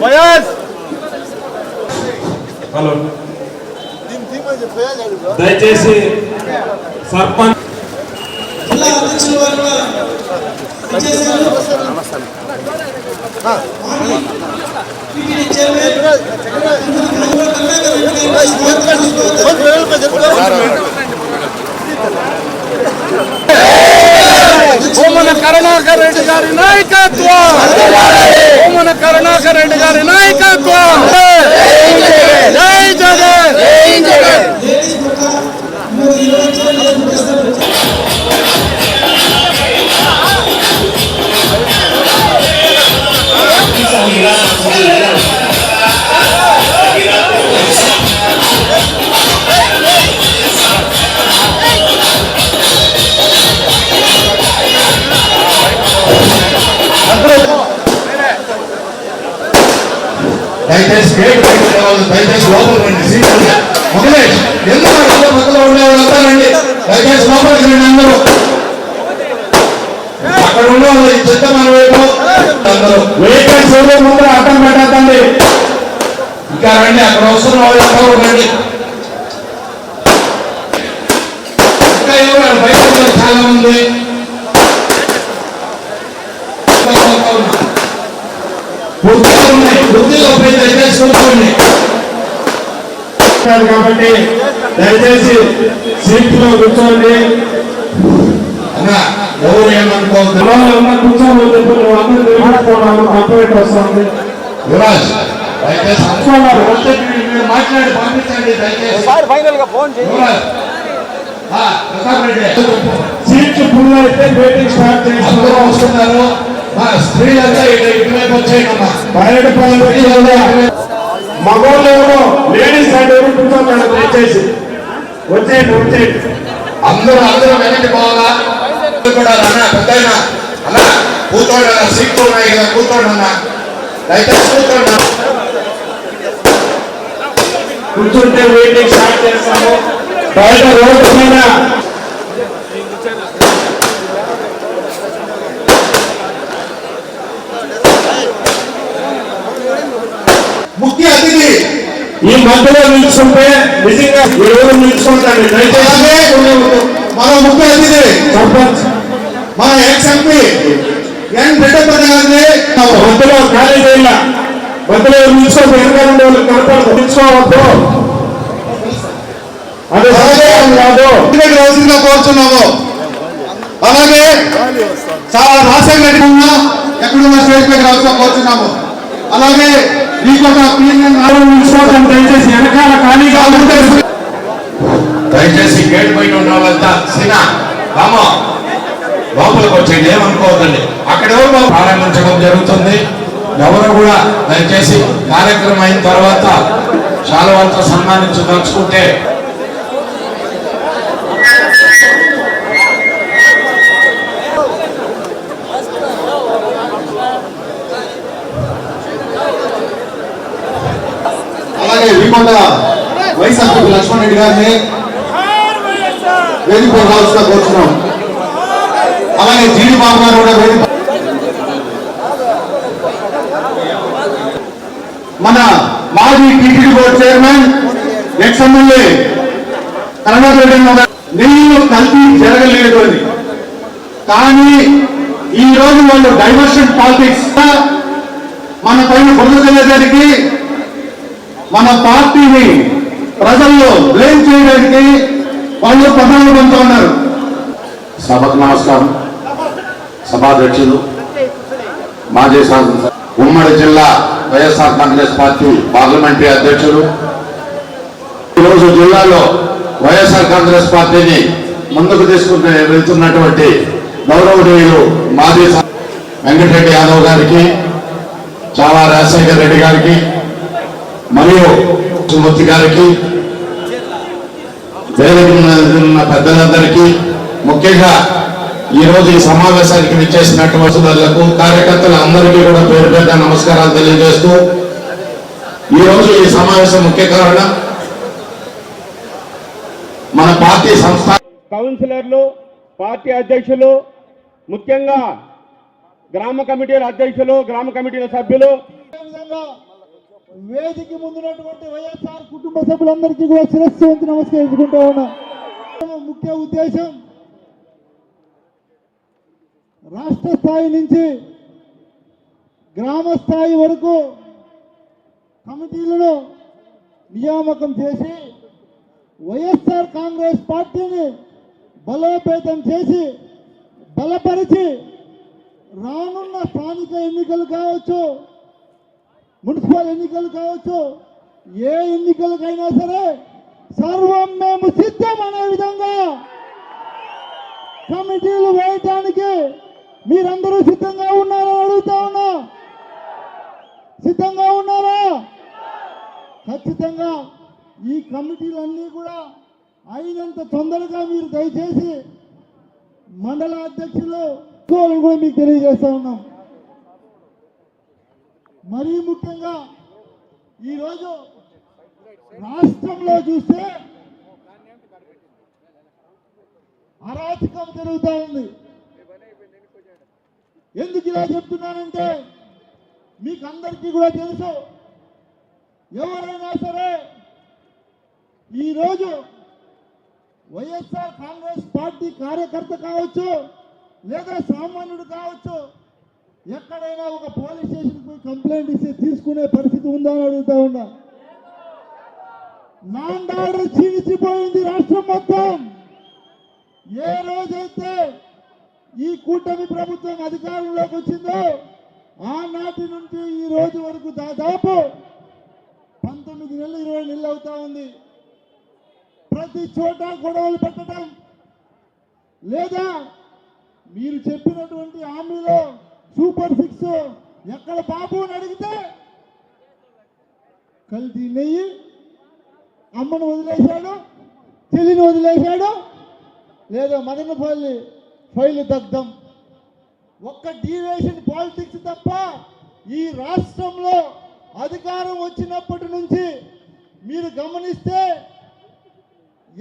Hello, దయచేసి సర్పంచ్ ఓమన కరుణాకర్ రెడ్డి గారి నాయకత్వం, ఓమన కరుణాకర్ రెడ్డి గారి నాయకత్వం. జై జగన్. దయచేసి గేట్ బయట వాళ్ళు దయచేసి లోపల రండి. మొదలేష్ ఎందుకు మధ్యలో ఉండే వాళ్ళంతా రండి. దయచేసి లోపలికి రండి అందరూ. అక్కడ ఉండే వాళ్ళు ఈ చెత్త మన వైపు అందరూ వెహికల్స్ ముందర అడ్డం పెట్టద్దండి. ఇంకా రండి, అక్కడ వస్తున్న వాళ్ళంతా రండి. ఇంకా ఎవరు బయట చాలా మంది కాబట్టి దయచేసి సీట్లో కూర్చోండి. ఎవరు ఏమనుకోవద్దు, కూర్చోబోతే కంప్లీట్ వస్తుంది. యువరాజ్ దయచేసి మాట్లాడి పంపించండి. దయచేసి ప్రతాప్ రెడ్డి సీట్లు ఫుల్ అయితే మీటింగ్ స్టార్ట్ చేసి వస్తున్నారు. స్త్రీలంతా ఇటువైపు వచ్చేయమ్మా. బయట మగవాళ్ళు ఎవరో లేడీస్ సైడ్ ఎవరు కూర్చోండి. దయచేసి వచ్చేయండి. అందరూ వెనక్కి పోవాలా కూడా అన్న. పెద్ద అన్న కూర్చోండి అన్న, సీట్లు ఉన్నాయి కదా, కూర్చోండి అన్న. దయచేసి కూర్చోండి. కూర్చుంటే మీటింగ్ స్టార్ట్ చేస్తాము. బయట రోడ్డు మీద ముఖ్య అతిథి ఈ మధ్యలో నిలుచుకుంటే నిజంగా ఎవరు నిలుచుకుంటారు. దయచేసి మన ముఖ్య అతిథి సర్పంచ్ మన ఎక్స్ ఎంపీ ఎన్ రెడ్డప్ప గారిని మధ్యలో ఖాళీ చేయాల. మధ్యలో నిలుచుకుంటే వెనక ఉండే వాళ్ళు కనపడదు, నిలుచుకోవద్దు. అదే కాదు రోజుగా కోరుతున్నాము. అలాగే చాలా రాష్ట్రంగా ఉన్నా ఎక్కడున్న స్టేజ్ పైకి రాష్ట్రం కోరుతున్నాము. అలాగే దయచేసి వెనకాల ఖాళీగా దయచేసి గేట్ బయట ఉన్న వాళ్ళంతా సినా రామో లోపలికి వచ్చేది ఏమనుకోవద్దండి. అక్కడ ఎవరు ప్రారంభించడం జరుగుతుంది. ఎవరు కూడా దయచేసి కార్యక్రమం అయిన తర్వాత చాలా వాళ్ళతో సన్మానించదలుచుకుంటే వికొండ వైఎస్ఆర్ లక్ష్మణ్ రెడ్డి గారిని వేదిక రావాల్సిన కోరుతున్నాం. అలాగే జీడి బాబు గారు కూడా వేదిక. మన మాజీ TTD board chairman ex MLA Karunakar Reddy నీళ్లు కలిపి జరగలేదు అని, కానీ ఈ రోజు వాళ్ళు డైవర్షన్ పాలిటిక్స్ మన పైన బురదజల్లేదానికి, మన పార్టీని ప్రజల్లో బ్లేమ్ చేయడానికి వాళ్ళు ప్రధాన పొందుతూ ఉన్నారు. సభకు నమస్కారం. సభాధ్యక్షులు, మాజీ శాసనసభ, ఉమ్మడి జిల్లా వైఎస్ఆర్ కాంగ్రెస్ పార్టీ పార్లమెంటరీ అధ్యక్షులు, ఈరోజు జిల్లాలో వైఎస్ఆర్ కాంగ్రెస్ పార్టీని ముందుకు తీసుకుంటూ వెళ్తున్నటువంటి గౌరవనీయులు మాజీ వెంకటరెడ్డి యాదవ్ గారికి, చాలా రాజశేఖర్ రెడ్డి గారికి మరియు సుమూర్తి గారికి, వేదిక పెద్దలందరికీ, ముఖ్యంగా ఈ రోజు ఈ సమావేశానికి విచ్చేసినటువంటి వసుదరులకు, కార్యకర్తలు అందరికీ కూడా పేరు పేరుగా నమస్కారాలు తెలియజేస్తూ, ఈ రోజు ఈ సమావేశం ముఖ్య కారణం మన పార్టీ సంస్థ కౌన్సిలర్లు, పార్టీ అధ్యక్షులు, ముఖ్యంగా గ్రామ కమిటీల అధ్యక్షులు, గ్రామ కమిటీల సభ్యులు, వేదిక ముందున్నటువంటి వైఎస్ఆర్ కుటుంబ సభ్యులందరికీ కూడా శిరస్సు వంచి నమస్కరించుకుంటూ ఉన్నా. ముఖ్య ఉద్దేశం రాష్ట్ర స్థాయి నుంచి గ్రామ స్థాయి వరకు కమిటీలను నియామకం చేసి వైఎస్ఆర్ కాంగ్రెస్ పార్టీని బలోపేతం చేసి బలపరిచి రానున్న స్థానిక ఎన్నికలు కావచ్చు, మున్సిపల్ ఎన్నికలు కావచ్చు, ఏ ఎన్నికలకైనా సరే సర్వం మేము సిద్ధం అనే విధంగా కమిటీలు వేయటానికి మీరందరూ సిద్ధంగా ఉన్నారా అడుగుతా ఉన్నా. సిద్ధంగా ఉన్నారా? ఖచ్చితంగా ఈ కమిటీలన్నీ కూడా అయినంత తొందరగా మీరు దయచేసి మండల అధ్యక్షులు కూడా మీకు తెలియజేస్తా ఉన్నాం. మరీ ముఖ్యంగా ఈరోజు రాష్ట్రంలో చూస్తే అరాచకం జరుగుతూ ఉంది. ఎందుకు ఇలా చెప్తున్నానంటే మీకు అందరికీ కూడా తెలుసు, ఎవరైనా సరే ఈరోజు వైఎస్ఆర్ కాంగ్రెస్ పార్టీ కార్యకర్త కావచ్చు, లేదా సామాన్యుడు కావచ్చు, ఎక్కడైనా ఒక పోలీస్ స్టేషన్కి పోయి కంప్లైంట్ ఇస్తే తీసుకునే పరిస్థితి ఉందా అని అడుగుతా ఉన్నా. ల్యాండ్ ఆర్డర్ క్షీణించిపోయింది రాష్ట్రం మొత్తం. ఏ రోజైతే ఈ కూటమి ప్రభుత్వం అధికారంలోకి వచ్చిందో ఆనాటి నుంచి ఈ రోజు వరకు దాదాపు 19 నెలలు 20 నెలలు అవుతా ఉంది. ప్రతి చోట గొడవలు పెట్టడం, లేదా మీరు చెప్పినటువంటి హామీలో సూపర్ 6 ఎక్కడ బాబు అని అడిగితే కల్తీ నెయ్యి, అమ్మను వదిలేశాడు, చెల్లిని వదిలేశాడు, లేదా మదనపల్లి ఫైలు దగ్ధం. ఒక్క డీవియేషన్ పాలిటిక్స్ తప్ప ఈ రాష్ట్రంలో అధికారం వచ్చినప్పటి నుంచి మీరు గమనిస్తే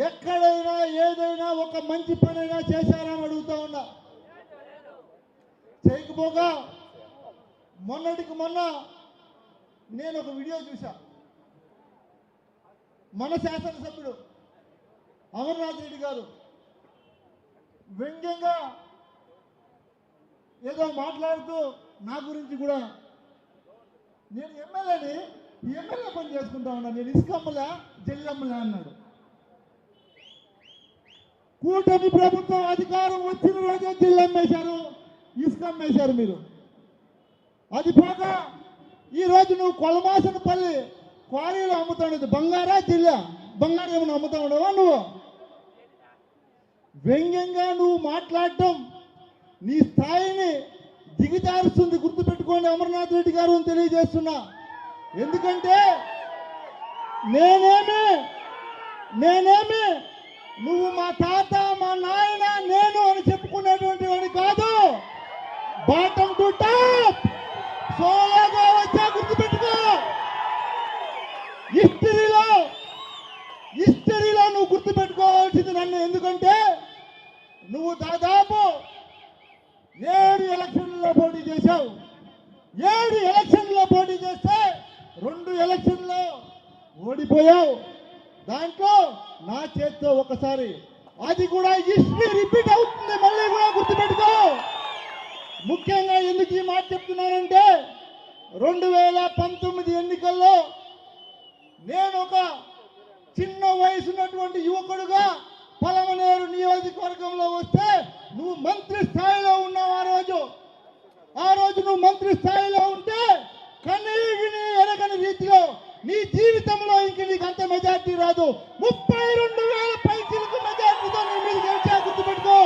ఎక్కడైనా ఏదైనా ఒక మంచి పనైనా చేశారని అడుగుతా ఉన్నా. చేయకపోగా మొన్నటికి మొన్న నేను ఒక వీడియో చూసా. మన శాసనసభ్యుడు అమర్నాథ్ రెడ్డి గారు వ్యంగ్యంగా ఏదో మాట్లాడుతూ నా గురించి కూడా, నేను ఎమ్మెల్యేని ఎమ్మెల్యే పని చేసుకుంటా ఉన్నా, నేను ఇసుకమ్మలా జల్లమ్మలా అన్నాడు. కూటమి ప్రభుత్వం అధికారం వచ్చిన రోజే జిల్లమ్మేశారు, ఇసుకమ్మేశారు మీరు. అది పోగా ఈరోజు నువ్వు కొలమాసనపల్లి క్వారీలో అమ్ముతా ఉండదు. బంగారా జిల్లా బంగారం ఏమైనా అమ్ముతా ఉండవా నువ్వు? వ్యంగ్యంగా నువ్వు మాట్లాడటం నీ స్థాయిని దిగజారుస్తుంది. గుర్తుపెట్టుకోండి అమర్నాథ్ రెడ్డి గారు అని తెలియజేస్తున్నా. ఎందుకంటే నేనేమి నువ్వు మా తాత, మా నాయన, నేను అని చెప్పుకునేటువంటి వాడి కాదు. బాటం టు టాప్ సోలోగా వచ్చా. గుర్తుపెట్టుకో, హిస్టరీలో నువ్వు గుర్తుపెట్టుకోవాల్సింది నన్ను. ఎందుకంటే నువ్వు దాదాపు 7 ఎలక్షన్లలో పోటీ చేశావు. 7 ఎలక్షన్లలో పోటీ చేస్తే 2 ఎలక్షన్లో ఓడిపోయావు. దాంట్లో నా చేత్తో ఒకసారి, అది కూడా హిస్టరీ రిపీట్ అవుతుంది. మళ్ళీ కూడా గుర్తుపెట్టుకో. ముఖ్యంగా ఎందుకు ఈ మాట చెప్తున్నానంటే 2019 ఎన్నికల్లో నేను ఒక చిన్న వయసున్నటువంటి యువకుడుగా పలమనేరు నియోజకవర్గంలో వస్తే నువ్వు మంత్రి స్థాయిలో ఉన్నావు. ఆ రోజు నువ్వు మంత్రి స్థాయిలో ఉంటే కనీవిని ఎరగని రీతిలో నీ జీవితంలో ఇంక నీకు అంత మెజార్టీ రాదు. 32,000 పైసలకు మెజార్టీతో నీ మీద గెలిచా. గుర్తుపెట్టుకో.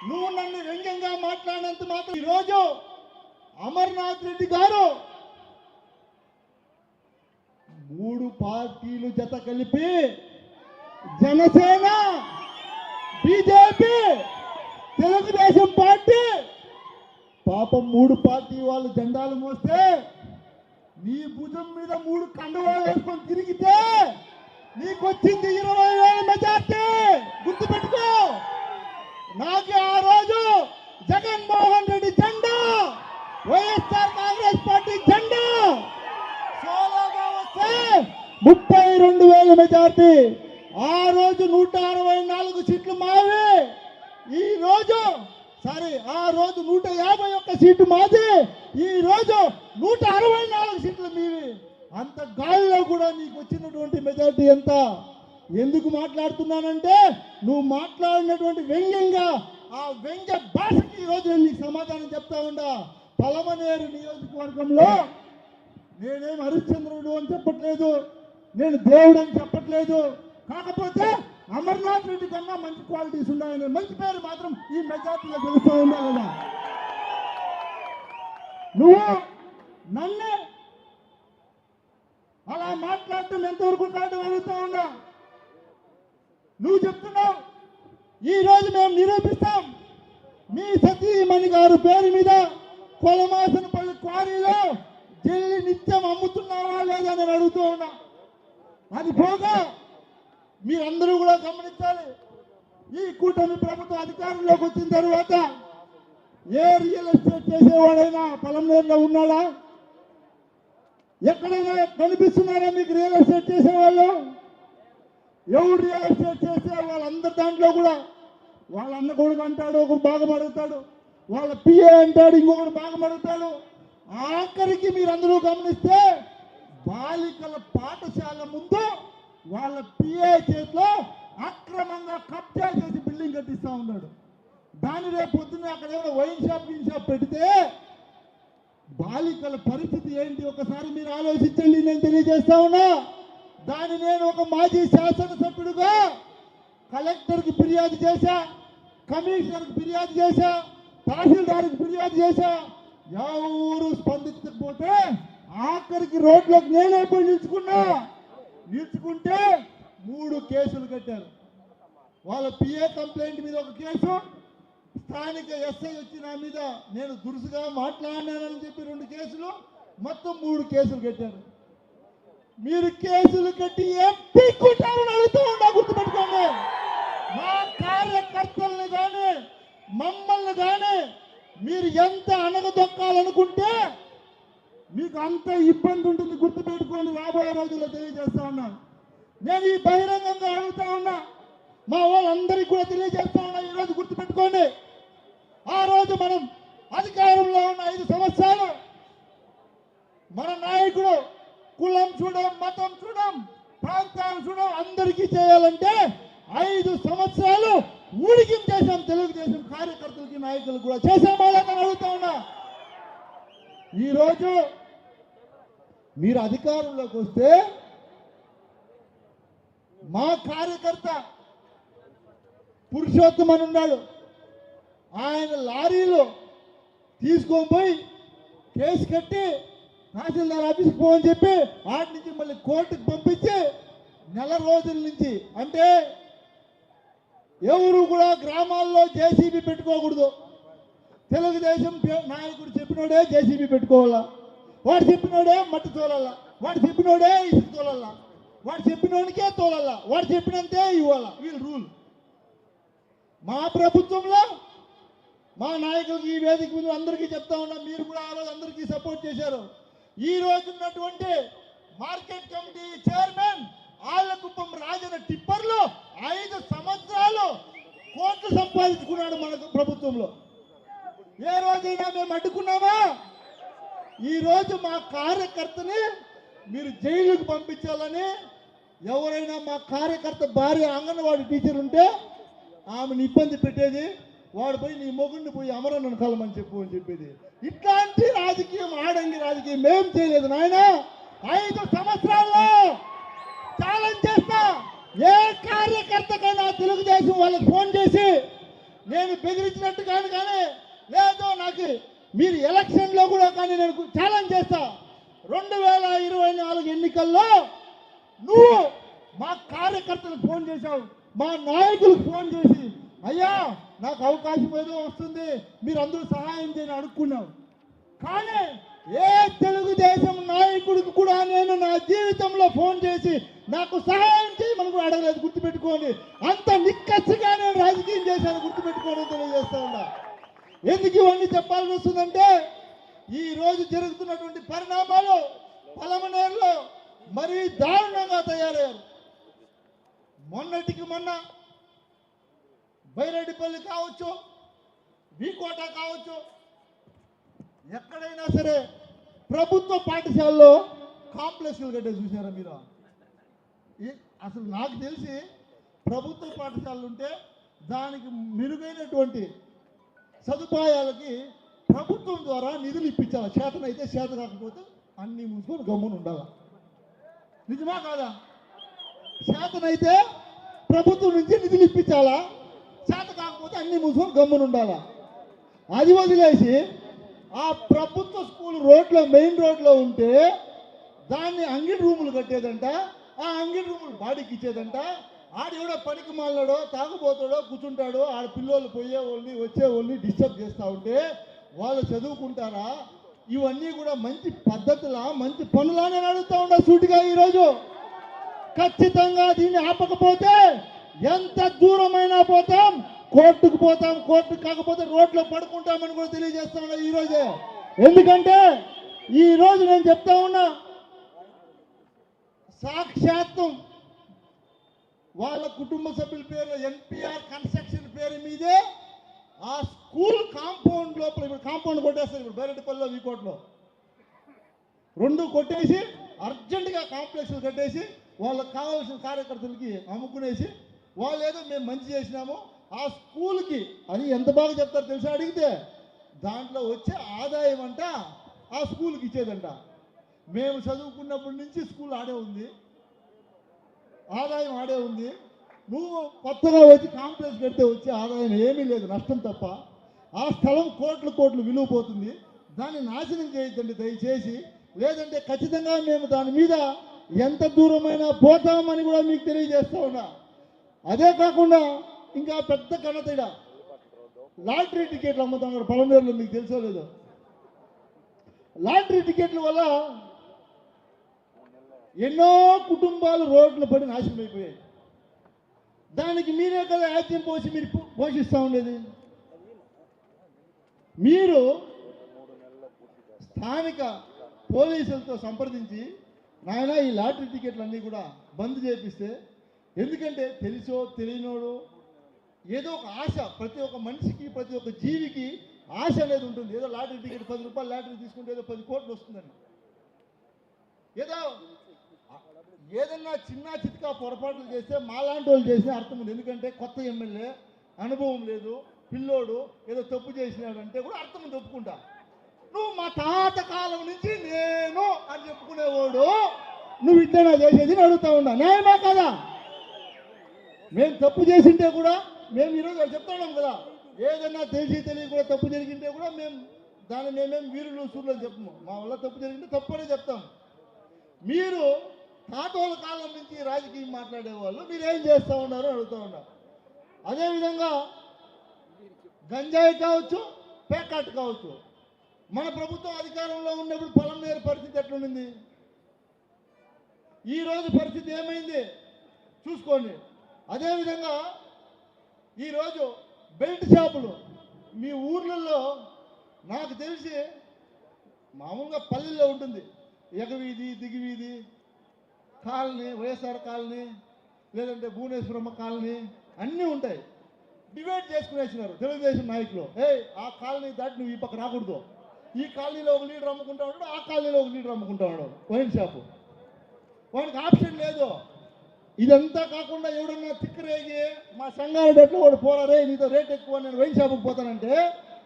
నువ్వు నన్ను వ్యంగ్యంగా మాట్లాడినంత మాత్రం ఈరోజు అమర్నాథ్ రెడ్డి గారు 3 పార్టీలు జత కలిపి జనసేన, బీజేపీ, తెలుగుదేశం పార్టీ, పాపం 3 పార్టీ వాళ్ళు జెండాలు మోస్తే నీ భుజం మీద 3 కండువాలు వేసుకొని తిరిగితే నీకు వచ్చింది 20,000 మెజార్టీ. గుర్తుపెట్టుకో. నాకు ఆ రోజు జగన్మోహన్ రెడ్డి జెండా, వైఎస్ఆర్ కాంగ్రెస్ పార్టీ జెండా మెజార్టీ. ఆ రోజు 164 సీట్లు మావి, ఈ రోజు ఆ రోజు 151 సీటు మాది, ఈ రోజు 164 సీట్లు మీవి. అంత గాలిలో కూడా నీకు వచ్చినటువంటి మెజార్టీ ఎంత? ఎందుకు మాట్లాడుతున్నానంటే నువ్వు మాట్లాడినటువంటి వ్యంగ్యంగా ఆ వ్యంగ్య భాషకి ఈరోజు నేను నీకు సమాధానం చెప్తా ఉండా. పలమనేరు నియోజకవర్గంలో నేనేం హరిశ్చంద్రుడు అని చెప్పట్లేదు, నేను దేవుడు అని చెప్పట్లేదు. కాకపోతే అమర్నాథ్ రెడ్డి కన్నా మంచి క్వాలిటీస్ ఉన్నాయని మంచి పేరు మాత్రం ఈ మెజార్టీలో గెలుస్తూ ఉన్నా కదా. నువ్వు నన్నే అలా మాట్లాడటం ఎంతవరకు కాదు అడుగుతా ఉన్నా. నువ్వు చెప్తున్నావు ఈ రోజు మేము నిరూపిస్తాం, మీ సతీమణి గారు పేరు మీద కొలమాసనపల్లి క్వారీలో జల్లి నిత్యం అమ్ముతున్నావా లేదా అని అడుగుతూ ఉన్నా. అది పోగా మీరందరూ కూడా గమనించాలి, ఈ కూటమి ప్రభుత్వం అధికారంలోకి వచ్చిన తర్వాత ఏ రియల్ ఎస్టేట్ చేసేవాడైనా పొలంలో ఉన్నాడా? ఎక్కడైనా కనిపిస్తున్నారా మీకు రియల్ ఎస్టేట్ చేసేవాళ్ళు? ఎవరు రియల్ ఎస్టేట్ చేసే వాళ్ళందరి దాంట్లో కూడా వాళ్ళ అన్న కొడుకు అంటాడు, ఒకరు భాగం అడుగుతాడు, వాళ్ళ పిఏ అంటాడు, ఇంకొకరు భాగం అడుగుతాడు. ఆఖరికి మీరందరూ గమనిస్తే బాలికల పాఠశాల ముందు వాళ్ళ పిఏ చేతిలో అక్రమంగా కబ్జా చేసి బిల్డింగ్ కట్టిస్తా ఉన్నాడు. దాని రేపు పొద్దున్న అక్కడ ఏమైనా వైన్ షాప్ పెడితే బాలికల పరిస్థితి ఏంటి ఒకసారి మీరు ఆలోచించండి. నేను తెలియజేస్తా ఉన్నా. దాన్ని నేను ఒక మాజీ శాసనసభ్యుడుగా కలెక్టర్కి ఫిర్యాదు చేశా, కమిషనర్కి ఫిర్యాదు చేశా, తహసీల్దార్కి ఫిర్యాదు చేశా. ఎవరు స్పందించకపోతే ఆఖరికి రోడ్లోకి నేనే పోయి నిల్చుకుంటే 3 కేసులు కట్టారు. వాళ్ళ పిఏ కంప్లైంట్ మీద ఒక కేసు, స్థానిక ఎస్ఐ వచ్చి నా మీద నేను దురుసుగా మాట్లాడినానని చెప్పి 2 కేసులు, మొత్తం 3 కేసులు కట్టారు. మీరు కేసులు కట్టి ఏం పీక్కుంటారని అడుగుతూ ఉన్నా. గుర్తుపెట్టుకోండి, మా కార్యకర్తల్ని కానీ మమ్మల్ని కానీ మీరు ఎంత అణగదొక్కాలనుకుంటే మీకు అంత ఇబ్బంది ఉంటుంది. గుర్తుపెట్టుకోండి. రాబోయే రోజుల్లో తెలియజేస్తా ఉన్నా. నేను ఈ బహిరంగంగా అడుగుతా ఉన్నా, మా వాళ్ళందరికీ కూడా తెలియజేస్తా ఉన్నా. ఈరోజు గుర్తుపెట్టుకోండి, ఆ రోజు మనం అధికారంలో ఉన్న 5 సంవత్సరాలు మన నాయకుడు కులం చూడం, మతం చూడం, ప్రాంతాలు చూడం, అందరికీ చేయాలంటే 5 సంవత్సరాలు ఊడికి చేశాం. తెలుగుదేశం కార్యకర్తలకి నాయకులు కూడా చేసామా లేదని అడుగుతా ఉన్నా. ఈరోజు మీరు అధికారంలోకి వస్తే మా కార్యకర్త పురుషోత్తమని ఉన్నాడు, ఆయన లారీలో తీసుకొని పోయి కేసు కట్టి తహసీల్దార్ ఆఫీస్కి పోవని చెప్పి వాటి నుంచి మళ్ళీ కోర్టుకు పంపించి నెల రోజుల నుంచి, అంటే ఎవరు కూడా గ్రామాల్లో జేసీబీ పెట్టుకోకూడదు. తెలుగుదేశం నాయకుడు చెప్పినోడే జేసీబీ పెట్టుకోవాలా, వాడు చెప్పినోడే మట్టి తోలాలా, వాడు చెప్పినోడే ఇసుకు తోలాలా, వాడు చెప్పినోనికే తోలాలా, వాడు చెప్పినంతే ఇవ్వాలా. వీళ్ళు రూల్. మా ప్రభుత్వంలో మా నాయకులకి ఈ వేదిక మీద అందరికీ చెప్తా ఉన్నా, మీరు కూడా ఆ రోజు అందరికీ సపోర్ట్ చేశారు. ఈ రోజు ఉన్నటువంటి మార్కెట్ కమిటీ చైర్మన్ ఆళ్లకుప్పం రాజన టిప్పర్లు 5 సంవత్సరాలు కోట్లు సంపాదించుకున్నాడు మన ప్రభుత్వంలో. ఏ రోజైనా మేము అడ్డుకున్నామా? ఈ రోజు మా కార్యకర్తని మీరు జైలుకు పంపించాలని ఎవరైనా మా కార్యకర్త భార్య అంగన్వాడీ టీచర్ ఉంటే ఆమెను ఇబ్బంది పెట్టేది, వాడు పోయి నీ మొగుడిని పోయి అమరన్నను కలమని చెప్పు అని చెప్పేది. ఇట్లాంటి రాజకీయం, ఆడంగి రాజకీయం మేం చేయలేదు నాయన. 5 సంవత్సరాల్లో ఛాలెంజ్ చేస్తా, ఏ కార్యకర్తకైనా తెలుగుదేశం వాళ్ళకి ఫోన్ చేసి నేను బెదిరించినట్టు కానీ లేదు నాకు మీరు ఎలక్షన్లో కూడా కానీ నేను ఛాలెంజ్ చేస్తా, 2024 ఎన్నికల్లో నువ్వు మా కార్యకర్తలకు ఫోన్ చేశావు, మా నాయకులకు ఫోన్ చేసి అయ్యా నాకు అవకాశం ఏదో వస్తుంది మీరు అందరూ సహాయం చేయని అడుక్కున్నావు. కానీ ఏ తెలుగుదేశం నాయకుడికి కూడా నేను నా జీవితంలో ఫోన్ చేసి నాకు సహాయం చేయమని కూడా అడగలేదు. గుర్తుపెట్టుకోండి, అంత నిక్కచ్చిగా నేను రాజకీయం చేశాను. గుర్తుపెట్టుకోండి, తెలియజేస్తా ఉన్నా. ఎందుకు ఇవన్నీ చెప్పాల్సి వస్తుందంటే ఈ రోజు జరుగుతున్నటువంటి పరిణామాలు పలమనేరులో మరీ దారుణంగా తయారయ్యారు. మొన్నటికి మొన్న బైరెడ్డిపల్లి కావచ్చు, వీకోట కావచ్చు, ఎక్కడైనా సరే ప్రభుత్వ పాఠశాలలో కాంప్లెక్స్లు కట్టే చూసారా మీరు? అసలు నాకు తెలిసి ప్రభుత్వ పాఠశాలలు ఉంటే దానికి మెరుగైనటువంటి సదుపాయాలకి ప్రభుత్వం ద్వారా నిధులు ఇప్పించాలి. చేతనైతే చేత కాకపోతే అన్ని మూసుకొని గమ్మున ఉండాలి. నిజమా కాదా? చేతనైతే ప్రభుత్వం నుంచి నిధులు ఇప్పించాలా, చేత కాకపోతే అన్ని మూసుకొని గమ్మున ఉండాలా. అది వదిలేసి ఆ ప్రభుత్వ స్కూల్ రోడ్లో మెయిన్ రోడ్లో ఉంటే దాన్ని అంగిడి రూములు కట్టేదంట, ఆ అంగిడి రూములు బాడీకి ఇచ్చేదంట. ఆడు ఎవడో పనికి మాలడో తాగుబోతాడో కూర్చుంటాడో ఆడ పిల్లలు పోయే వాళ్ళని వచ్చే వాళ్ళని డిస్టర్బ్ చేస్తూ ఉంటే వాళ్ళు చదువుకుంటారా? ఇవన్నీ కూడా మంచి పద్ధతులా, మంచి పనులా నేను అడుగుతూ ఉన్నా సూటిగా. ఈరోజు ఖచ్చితంగా దీన్ని ఆపకపోతే ఎంత దూరమైనా పోతాం, కోర్టుకు పోతాం, కోర్టు కాకపోతే రోడ్లో పడుకుంటామని కూడా తెలియజేస్తా ఉన్నా ఈరోజే. ఎందుకంటే ఈరోజు నేను చెప్తా ఉన్నా, సాక్షాత్తు వాళ్ళ కుటుంబ సభ్యుల పేరు ఎన్పిఆర్ కన్స్ట్రక్షన్ పేరు మీదే ఆ స్కూల్ కాంపౌండ్ లోపల ఇప్పుడు కాంపౌండ్ కొట్టేస్తారు. ఇప్పుడు బైరెడ్డిపల్లిలో వీకోట్లో రెండు కొట్టేసి అర్జెంటుగా కాంప్లెక్స్లు కట్టేసి వాళ్ళకి కావాల్సిన కార్యకర్తలకి అమ్ముకునేసి వాళ్ళు ఏదో మేము మంచి చేసినాము ఆ స్కూల్కి అని ఎంత బాగా చెప్తారు తెలుసా? అడిగితే దాంట్లో వచ్చే ఆదాయం అంట ఆ స్కూల్కి ఇచ్చేదంట. మేము చదువుకున్నప్పటి నుంచి స్కూల్ ఆడే ఉంది, ఆదాయం ఆడే ఉంది. నువ్వు కొత్తగా వచ్చి కాంప్లెక్స్ కడితే వచ్చే ఆదాయం ఏమీ లేదు, నష్టం తప్ప. ఆ స్థలం కోట్లు విలువ పోతుంది. దాన్ని నాశనం చేయొద్దండి దయచేసి. లేదంటే ఖచ్చితంగా మేము దాని మీద ఎంత దూరమైనా పోతామని కూడా మీకు తెలియజేస్తా ఉన్నా. అదే కాకుండా ఇంకా పెద్ద ఘనత లాటరీ టికెట్లు అమ్ముతున్నారు పలమనేరులో, మీకు తెలుసో లేదో. లాటరీ టికెట్ల వల్ల ఎన్నో కుటుంబాలు రోడ్లు పడి నాశనం అయిపోయాయి. దానికి మీరే కదా యాజ్యం పోసి మీరు పోషిస్తూ ఉండేది. మీరు స్థానిక పోలీసులతో సంప్రదించి నాయన ఈ లాటరీ టికెట్లు అన్నీ కూడా బంద్ చేపిస్తే, ఎందుకంటే తెలుసో తెలియనోడు ఏదో ఒక ఆశ, ప్రతి ఒక్క మనిషికి ప్రతి ఒక్క జీవికి ఆశ అనేది ఉంటుంది. ఏదో లాటరీ టికెట్ 10 రూపాయలు లాటరీ తీసుకుంటే ఏదో 10 కోట్లు వస్తుందని, ఏదో ఏదన్నా చిన్న చిత్కా పొరపాట్లు చేస్తే మాలాంటి వాళ్ళు చేసిన అర్థం ఉంది. ఎందుకంటే కొత్త ఎమ్మెల్యే, అనుభవం లేదు, పిల్లోడు ఏదో తప్పు చేసినాడంటే కూడా అర్థం ఉంది, ఒప్పుకుంటా. నువ్వు మా తాత కాలం నుంచి నేను అని చెప్పుకునేవాడు నువ్వు ఇట్లైనా చేసేది అడుగుతా ఉన్నా. న్యాయమా కదా? మేము తప్పు చేసింటే కూడా మేము ఈరోజు చెప్తున్నాం కదా, ఏదన్నా తెలిసి తెలియ కూడా తప్పు జరిగింటే కూడా మేము దాన్ని మేమేం వీరులు సూర్యులు చెప్పము. మా వల్ల తప్పు జరిగింటే తప్పు అనే చెప్తాం. మీరు తాతోల కాలం నుంచి రాజకీయం మాట్లాడేవాళ్ళు మీరేం చేస్తూ ఉన్నారు అడుగుతూ ఉన్నారు. అదేవిధంగా గంజాయి కావచ్చు, పేకాట్ కావచ్చు, మన ప్రభుత్వం అధికారంలో ఉన్నప్పుడు పలమనేరు పరిస్థితి ఎట్లుంది, ఈరోజు పరిస్థితి ఏమైంది చూసుకోండి. అదేవిధంగా ఈరోజు బెల్ట్ షాపులు మీ ఊర్లలో నాకు తెలిసి మామూలుగా పల్లెల్లో ఉంటుంది, ఎగవీధి దిగివీధి కాలనీ, వైఎస్ఆర్ కాలనీ, లేదంటే భువనేశ్వరమ్మ కాలనీ అన్నీ ఉంటాయి. డివైడ్ చేసుకునేసినారు తెలుగుదేశం నాయకులు. ఆ కాలనీ దాటి నువ్వు ఈ పక్క రాకూడదు, ఈ కాలనీలో ఒక లీటర్ అమ్ముకుంటా ఉన్నాడు, ఆ కాలనీలో ఒక లీటర్ అమ్ముకుంటా ఉన్నాడు వైన్ షాపు. వాడికి ఆప్షన్ లేదు. ఇదంతా కాకుండా ఎవడన్నా తిక్కరేగి మా సంగారెడ్డిలో వాడు పోరారే నీతో రేట్ ఎక్కువ నేను వైన్ షాపుకి పోతానంటే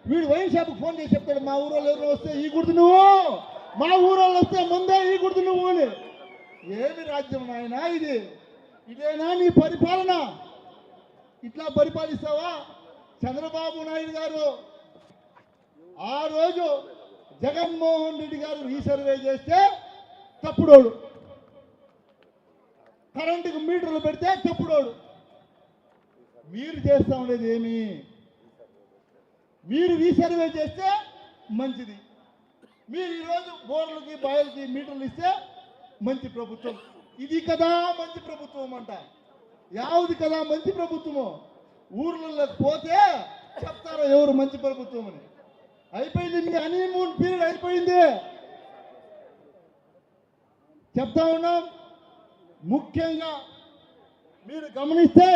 వీడు వైన్ షాపుకి ఫోన్ చేసి చెప్తాడు, మా ఊరోళ్ళు ఎవరు వస్తే ఈ గుర్తు నువ్వు, మా ఊరోళ్ళు వస్తే ముందే ఈ గుర్తు నువ్వు అని. ఏమి రాజ్యం నాయనా ఇది? ఇదేనా నీ పరిపాలన? ఇట్లా పరిపాలిస్తావా? చంద్రబాబు నాయుడు గారు ఆ రోజు జగన్మోహన్ రెడ్డి గారు రీసర్వే చేస్తే తప్పుడోడు, కరెంటుకు మీటర్లు పెడితే తప్పుడోడు. మీరు చేస్తా ఉండేది ఏమి? మీరు రీసర్వే చేస్తే మంచిది. మీరు ఈరోజు బోర్లకి బాయిలకి మీటర్లు ఇస్తే మంచి ప్రభుత్వం. ఇది కదా మంచి ప్రభుత్వం అంట. యావది కదా మంచి ప్రభుత్వము? ఊర్లలోకి పోతే చెప్తారో ఎవరు మంచి ప్రభుత్వం అని. అయిపోయింది, మీ హనీమూన్ పీరియడ్ అయిపోయింది. చెప్తా ఉన్నాం. ముఖ్యంగా మీరు గమనిస్తే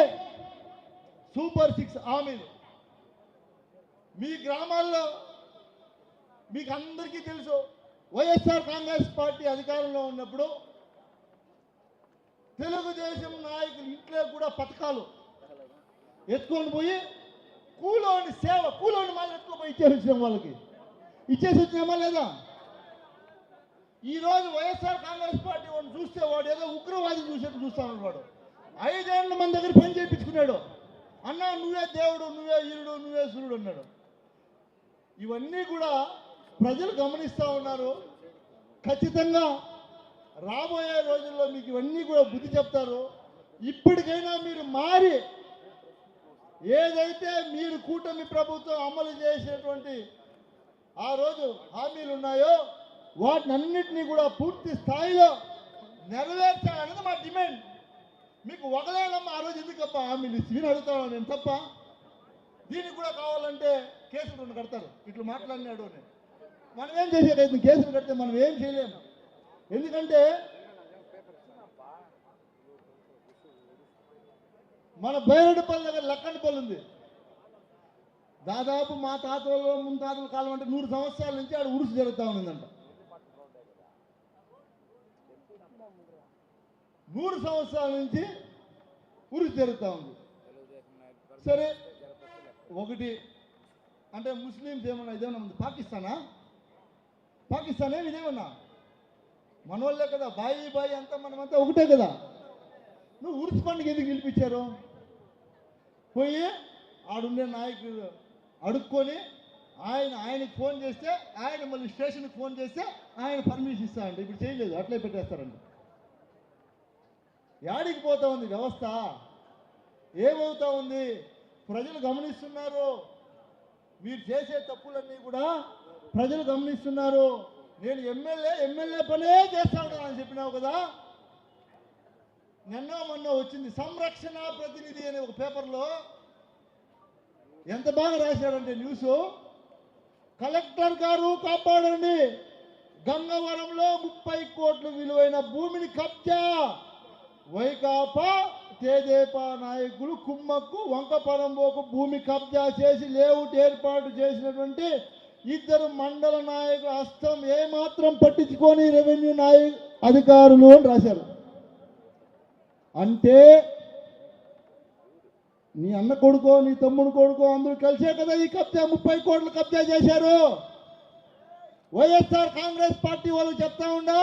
సూపర్ 6 హామీలు మీ గ్రామాల్లో మీకు అందరికీ తెలుసు. వైఎస్ఆర్ కాంగ్రెస్ పార్టీ అధికారంలో ఉన్నప్పుడు తెలుగుదేశం నాయకులు ఇంట్లో కూడా పథకాలు ఎత్తుకొని పోయి కూలోని సేవ కూలోని మాకు ఎత్తుకుపోయి ఇచ్చేసి వచ్చినాం, వాళ్ళకి ఇచ్చేసి వచ్చినామా లేదా? ఈరోజు వైఎస్ఆర్ కాంగ్రెస్ పార్టీ వాడిని చూస్తే వాడు ఏదో ఉగ్రవాది చూసేట్టు చూస్తాను. వాడు 5 ఏళ్ళ మన దగ్గర పని చేయించుకున్నాడు. అన్నా నువ్వే దేవుడు, నువ్వే ఈరుడు, నువ్వే సూర్యుడు అన్నాడు. ఇవన్నీ కూడా ప్రజలు గమనిస్తూ ఉన్నారు. ఖచ్చితంగా రాబోయే రోజుల్లో మీకు ఇవన్నీ కూడా బుద్ధి చెప్తారు. ఇప్పటికైనా మీరు మారి ఏదైతే మీరు కూటమి ప్రభుత్వం అమలు చేసేటువంటి ఆ రోజు హామీలు ఉన్నాయో వాటిని అన్నింటినీ కూడా పూర్తి స్థాయిలో నెరవేర్చాలనేది మా డిమాండ్. మీకు ఒకలేనమ్మా ఆ రోజు ఎందుకప్ప హామీలు ఇచ్చి అడుగుతాను నేను తప్ప. దీనికి కూడా కావాలంటే కేసులు 2 కడతారు. ఇట్లా మాట్లాడినాడు అని మనం ఏం చేసేది? కేసులు కడితే మనం ఏం చేయలేము. ఎందుకంటే మన బైరెడ్డిపల్లి దగ్గర లక్కండిపల్లి ఉంది. దాదాపు మా తాతలు ముత్తాతల కాలం అంటే 100 సంవత్సరాల నుంచి ఆడ ఉరుసు జరుగుతూ ఉందంట. 100 సంవత్సరాల నుంచి ఉరుసు జరుగుతూ ఉంది. సరే, ఒకటి అంటే ముస్లింస్ ఏమన్నా ఇదేమన్నా ఉంది? పాకిస్తానే ఇదేమన్నా మన వాళ్ళే కదా, బాయి అంతా మనమంతా ఒకటే కదా. నువ్వు ఉరుసు పండుగ ఎందుకు నిలిపించారు? పోయి ఆడుండే నాయకుడు అడుక్కొని ఆయనకి ఫోన్ చేస్తే ఆయన మళ్ళీ స్టేషన్కి ఫోన్ చేస్తే ఆయన పర్మిషన్ ఇస్తారంట. ఇప్పుడు చేయలేదు, అట్లే పెట్టేస్తారంట. యాడికి పోతా ఉంది వ్యవస్థ? ఏమవుతా ఉంది? ప్రజలు గమనిస్తున్నారు. మీరు చేసే తప్పులన్నీ కూడా ప్రజలు గమనిస్తున్నారు. నేను ఎమ్మెల్యే పనే చేస్తా ఉంటానని చెప్పినావు కదా. మొన్న వచ్చింది సంరక్షణ ప్రతినిధి అనే ఒక పేపర్లో ఎంత బాగా రాశారంటే న్యూస్. కలెక్టర్ గారు కాపాడండి, గంగవరంలో 30 కోట్ల విలువైన భూమిని కబ్జా. వైకాపా తెదేపా నాయకులు కుమ్మక్కు వంకపరంబోకు భూమి కబ్జా చేసి లేఅవుట్ ఏర్పాటు చేసినటువంటి 2 మండల నాయకుల హస్తం ఏమాత్రం పట్టించుకొని రెవెన్యూ అధికారులు అని రాశారు. అంటే నీ అన్న కొడుకో నీ తమ్ముడు కొడుకో అందరూ కలిసే కదా ఈ కబ్జా 30 కోట్లు కబ్జా చేశారు. వైఎస్ఆర్ కాంగ్రెస్ పార్టీ వాళ్ళు చెప్తా ఉండా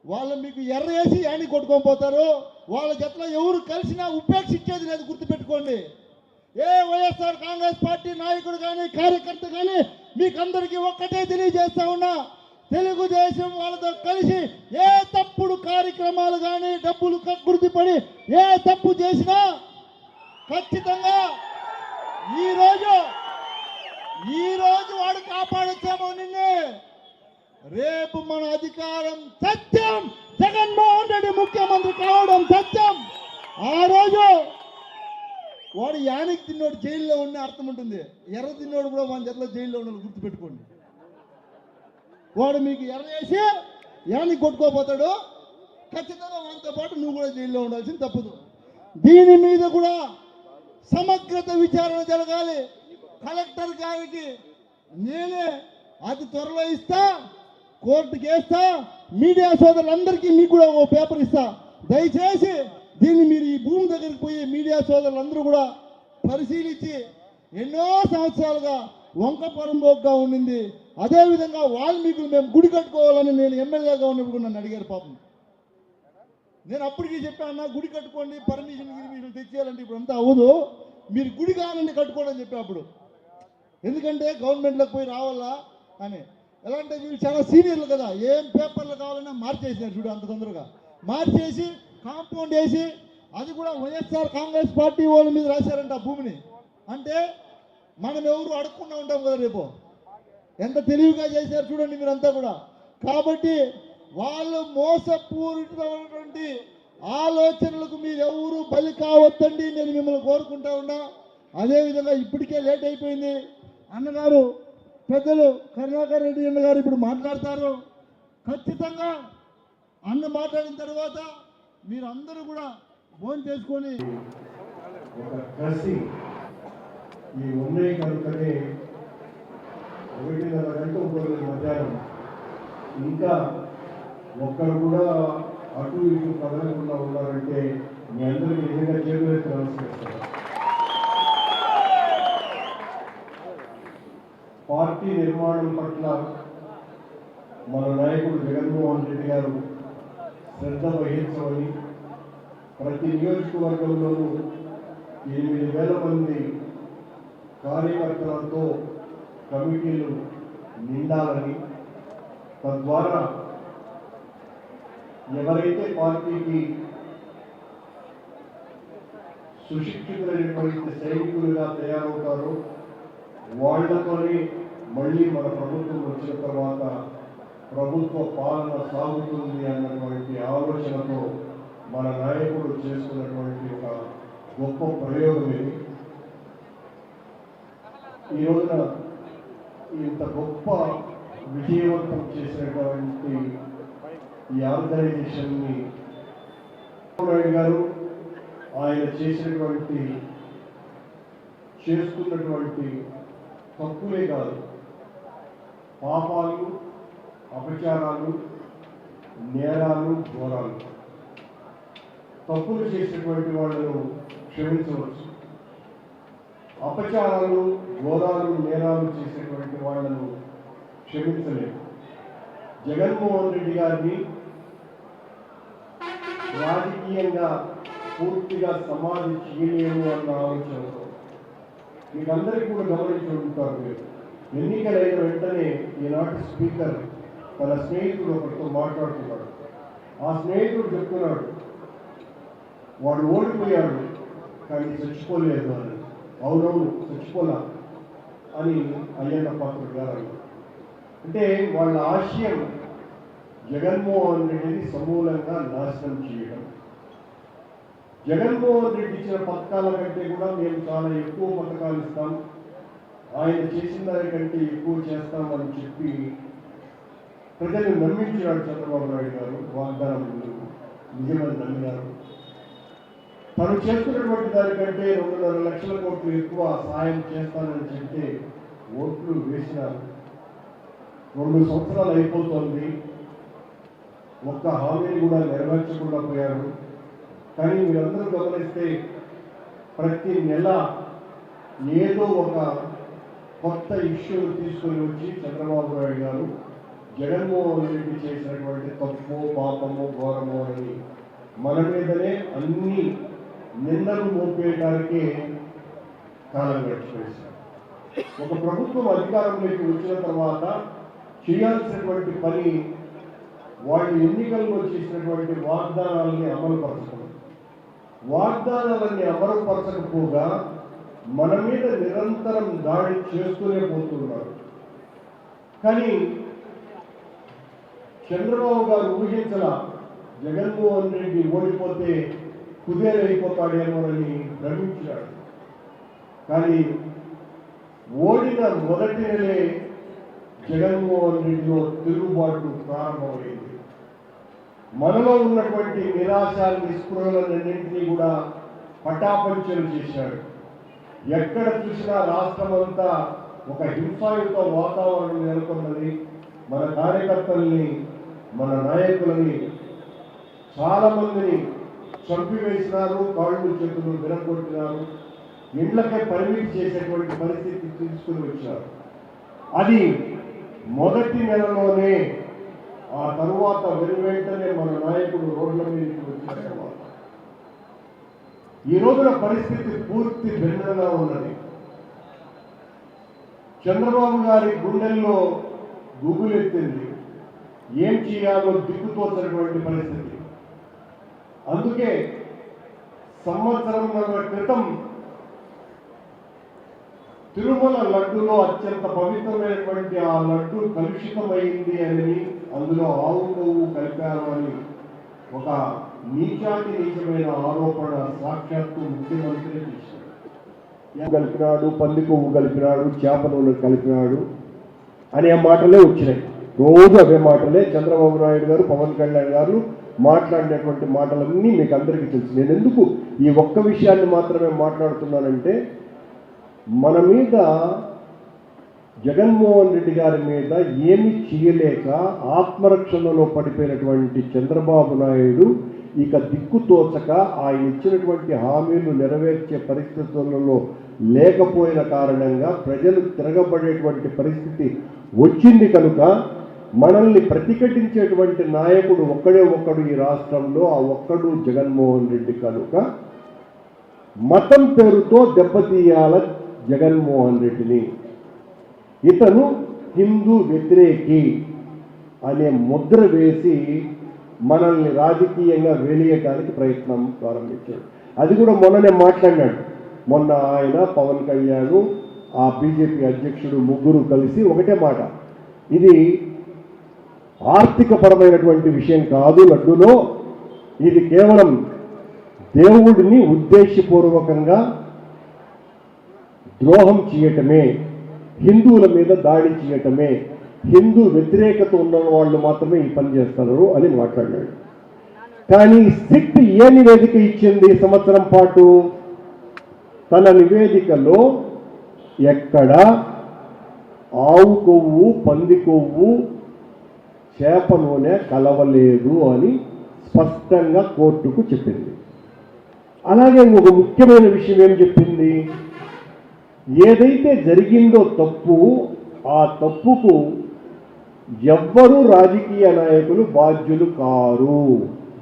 వాళ్ళు మీకు ఎర్రేసి యాని కొట్టుకొని పోతారు. వాళ్ళ జతలో ఎవరు కలిసినా ఉపేక్షించేది లేదు, గుర్తుపెట్టుకోండి. ఏ వైఎస్ఆర్ కాంగ్రెస్ పార్టీ నాయకుడు కానీ కార్యకర్త కానీ మీకందరికీ ఒక్కటే తెలియజేస్తా ఉన్నా, తెలుగుదేశం వాళ్ళతో కలిసి ఏ తప్పుడు కార్యక్రమాలు కానీ డబ్బులు కక్కుర్తిపడి ఏ తప్పు చేసినా ఖచ్చితంగా ఈరోజు వాడు కాపాడొచ్చామో నిన్నే. రేపు మన అధికారం సత్యం, జగన్మోహన్ రెడ్డి ముఖ్యమంత్రి కావడం సత్యం. ఆ రోజు వాడు యానికి తిన్నోడు జైల్లో ఉన్న అర్థం ఉంటుంది, ఎర్ర తిన్నోడు కూడా మన జట్లో జైల్లో ఉన్నాడు, గుర్తుపెట్టుకోండి. వాడు మీకు ఎర్ర వేసి యానికి కొట్టుకోపోతాడు, ఖచ్చితంగా వాటితో పాటు నువ్వు కూడా జైల్లో ఉండాల్సింది తప్పదు. దీని మీద కూడా సమగ్రత విచారణ జరగాలి. కలెక్టర్ గారికి నేనే అతి త్వరలో ఇస్తా, కోర్టుకి వేస్తా, మీడియా సోదరులందరికీ మీకు కూడా ఓ పేపర్ ఇస్తా. దయచేసి దీన్ని మీరు ఈ భూమి దగ్గరికి పోయి మీడియా సోదరులందరూ కూడా పరిశీలించి, ఎన్నో సంవత్సరాలుగా వంకపరంబోగ్గా ఉండింది. అదేవిధంగా వాల్మీకులు మేము గుడి కట్టుకోవాలని నేను ఎమ్మెల్యేగా ఉన్నప్పుడు నన్ను అడిగారు పాపం. నేను అప్పటికీ చెప్పాను, గుడి కట్టుకోండి, పర్మిషన్ మీరు తెచ్చేయాలంటే ఇప్పుడు అంతా అవ్వదు, మీరు గుడి కావాలంటే కట్టుకోండి అని చెప్పి అప్పుడు. ఎందుకంటే గవర్నమెంట్లోకి పోయి రావాలా అని. ఎలా అంటే వీళ్ళు చాలా సీనియర్లు కదా, ఏం పేపర్లు కావాలన్నా మార్చేసినారు చూడు, అంత తొందరగా మార్చేసి కాంపౌండ్ వేసి అది కూడా వైఎస్ఆర్ కాంగ్రెస్ పార్టీ వాళ్ళ మీద రాశారంట ఆ భూమిని. అంటే మనం ఎవరు అడగకుండా ఉంటాం కదా రేపు. ఎంత తెలివిగా చేశారు చూడండి మీరంతా కూడా. కాబట్టి వాళ్ళు మోసపూరితమైనటువంటి ఆలోచనలకు మీరు ఎవరు బలి కావద్దండి, నేను మిమ్మల్ని కోరుకుంటా ఉన్నా. అదేవిధంగా ఇప్పటికే లేట్ అయిపోయింది. అన్నగారు పెద్దలు కరుణాకర్ రెడ్డి అన్నగారు ఇప్పుడు మాట్లాడతారు. ఖచ్చితంగా అన్న మాట్లాడిన తర్వాత మీరందరూ కూడా ఫోన్ చేసుకొని ఒక కసి ఈ ఉన్నాయి కనుకనే 1:30 గంటల మధ్యాహ్నం ఇంకా ఒక్కరు కూడా అటు ఇటు కదలకుండా ఉన్నారంటే మీ అందరికీ నిజంగా చేతులెత్తి నమస్కరిస్తారు. పార్టీ నిర్మాణం పట్ల మన నాయకుడు జగన్మోహన్ రెడ్డి గారు శ్రద్ధ వహించమని ప్రతి నియోజకవర్గంలోనూ 8,000 మంది కార్యకర్తలతో కమిటీలు నిండాలని, తద్వారా ఎవరైతే పార్టీకి సుశిక్షితులైనటువంటి సైనికులుగా తయారవుతారో వాళ్లతోనే మళ్ళీ మన ప్రభుత్వం వచ్చిన తర్వాత ప్రభుత్వ పాలన సాగుతుంది అన్నటువంటి ఆలోచనతో మన నాయకుడు చేసుకున్నటువంటి ఒక గొప్ప ప్రయోగం ఇది. ఈ రోజున ఇంత గొప్ప విజయవంతం చేసినటువంటి ఈ ఆర్గనైజేషన్ని నాయుడు గారు ఆయన చేస్తున్నటువంటి తప్పులే కాదు, పాపాలు, అపచారాలు, నేరాలు, ఘోరాలు. తప్పులు చేసినటువంటి వాళ్ళను క్షమించవచ్చు, అపచారాలు, ఘోరాలు, నేరాలు చేసినటువంటి వాళ్ళను క్షమించలేదు. జగన్మోహన్ రెడ్డి గారిని రాజకీయంగా పూర్తిగా సమాధి చేయలేము అన్న ఆలోచనతో మీకందరికీ కూడా గమనించి ఉంటారు. మీరు ఎన్నికలైన వెంటనే ఈనాటి స్పీకర్ తన స్నేహితుడు ఒకరితో మాట్లాడుతున్నాడు. ఆ స్నేహితుడు చెప్తున్నాడు, వాడు ఓడిపోయాడు కానీ చచ్చిపోలేదు అని. అవునవును, చచ్చిపోలా అని అయ్యన్న పాత్రుడు గారు అంటే వాళ్ళ ఆశయం జగన్మోహన్ రెడ్డిని సమూలంగా నాశనం చేయడం. జగన్మోహన్ రెడ్డి ఇచ్చిన పథకాల కంటే కూడా మేము చాలా ఎక్కువ పథకాలు ఇస్తాం, ఆయన చేసిన దానికంటే ఎక్కువ చేస్తామని చెప్పి ప్రజలు నమ్మించాడు చంద్రబాబు నాయుడు గారు. వాగ్దానం నిజమని నమ్మినారు. తను చేస్తున్నటువంటి దానికంటే 2.5 లక్షల కోట్లు ఎక్కువ సాయం చేస్తానని చెప్తే ఓట్లు వేసినారు. 2 సంవత్సరాలు అయిపోతుంది, ఒక్క హామీని కూడా నెరవేర్చకుండా పోయారు. కానీ మీరందరూ గమనిస్తే ప్రతి నెల ఏదో ఒక కొత్త ఇష్యూలు తీసుకొని వచ్చి చంద్రబాబు నాయుడు గారు జగన్మోహన్ రెడ్డి చేసినటువంటి తప్పు, పాపము, ఘోరము అని మన మీదనే అన్ని నిందలు మోపేయడానికే కాలం గడిచివేశారు. ఒక ప్రభుత్వం అధికారంలోకి వచ్చిన తర్వాత చేయాల్సినటువంటి పని వాళ్ళు ఎన్నికల్లో చేసినటువంటి వాగ్దానాలని అమలుపరచడం. వాగ్దానాలన్నీ అమలుపరచకపోగా మన మీద నిరంతరం దాడి చేస్తూనే పోతున్నారు. కానీ చంద్రబాబు గారు ఊహించలా జగన్మోహన్ రెడ్డి ఓడిపోతే కుదేరైపోతాడేమోనని భ్రమించాడు. కానీ ఓడిన మొదటి నెలే జగన్మోహన్ రెడ్డిలో తిరుగుబాటు ప్రారంభమైంది. మనలో ఉన్నటువంటి నిరాశ, నిస్పృహలన్నింటినీ కూడా పటాపంచలు చేశాడు. ఎక్కడ చూసినా రాష్ట్రం అంతా ఒక హింసాయుత వాతావరణం నెలకొన్నది. మన కార్యకర్తల్ని, మన నాయకులని చాలా మందిని చంపివేసినారు, కాళ్ళు చేతులు విరగొట్టినారు, ఇండ్లకే పరిమితి చేసేటువంటి పరిస్థితి తీసుకుని వచ్చారు. అది మొదటి నెలలోనే. ఆ తరువాత వెంటనే మన నాయకుడు రోడ్ల మీదకి వచ్చిన తర్వాత ఈ రోజున పరిస్థితి పూర్తి భిన్నంగా ఉన్నది. చంద్రబాబు గారి గుండెల్లో గుబులెత్తింది. ఏం చేయాలో దిక్కుతోచినటువంటి పరిస్థితి. అందుకే సంవత్సరంన్నర క్రితం తిరుమల లడ్డులో అత్యంత పవిత్రమైనటువంటి ఆ లడ్డు కలుషితమైంది అని, అందులో ఆవు కొవ్వు కలిపారు అని ఒక నీచమైన ఆరోపణ సాక్షాత్తు ముఖ్యమంత్రి చేశారు. కలిపినాడు, పంది కొవ్వు కలిపినాడు, చేప నూనె కలిపినాడు అనే మాటలే వచ్చినాయి. రోజు అవే మాటలే చంద్రబాబు నాయుడు గారు, పవన్ కళ్యాణ్ గారు మాట్లాడినటువంటి మాటలన్నీ మీకు అందరికీ తెలుసు. నేను ఎందుకు ఈ ఒక్క విషయాన్ని మాత్రమే మాట్లాడుతున్నానంటే, మన మీద జగన్మోహన్ రెడ్డి గారి మీద ఏమి చేయలేక ఆత్మరక్షణలో పడిపోయినటువంటి చంద్రబాబు నాయుడు ఇక దిక్కుతోచక ఆయన ఇచ్చినటువంటి హామీలు నెరవేర్చే పరిస్థితులలో లేకపోయిన కారణంగా ప్రజలు తిరగబడేటువంటి పరిస్థితి వచ్చింది కనుక మనల్ని ప్రతిఘటించేటువంటి నాయకుడు ఒక్కడు ఈ రాష్ట్రంలో, ఆ ఒక్కడు జగన్మోహన్ రెడ్డి కనుక మతం పేరుతో దెబ్బతీయాల జగన్మోహన్ రెడ్డిని. ఇతను హిందూ వ్యతిరేకి అనే ముద్ర వేసి మనల్ని రాజకీయంగా వేలియటానికి ప్రయత్నం ప్రారంభించాడు. అది కూడా మొన్ననే మాట్లాడినాడు. మొన్న ఆయన, పవన్ కళ్యాణ్, ఆ బీజేపీ అధ్యక్షుడు ముగ్గురు కలిసి ఒకటే మాట, ఇది ఆర్థిక పరమైనటువంటి విషయం కాదు లడ్డూలో, ఇది కేవలం దేవుడిని ఉద్దేశపూర్వకంగా ద్రోహం చేయటమే, హిందువుల మీద దాడి చేయటమే, హిందూ వ్యతిరేకత ఉన్న వాళ్ళు మాత్రమే ఈ పని చేస్తారు అని మాట్లాడాడు. కానీ సిట్ ఏ నివేదిక ఇచ్చింది సంవత్సరం పాటు? తన నివేదికలో ఎక్కడ ఆవు కొవ్వు, పంది కొవ్వు, చేప నూనె కలవలేదు అని స్పష్టంగా కోర్టుకు చెప్పింది. అలాగే ఇంకొక ముఖ్యమైన విషయం ఏం చెప్పింది? ఏదైతే జరిగిందో తప్పు, ఆ తప్పుకు ఎవ్వరూ రాజకీయ నాయకులు బాధ్యులు కారు.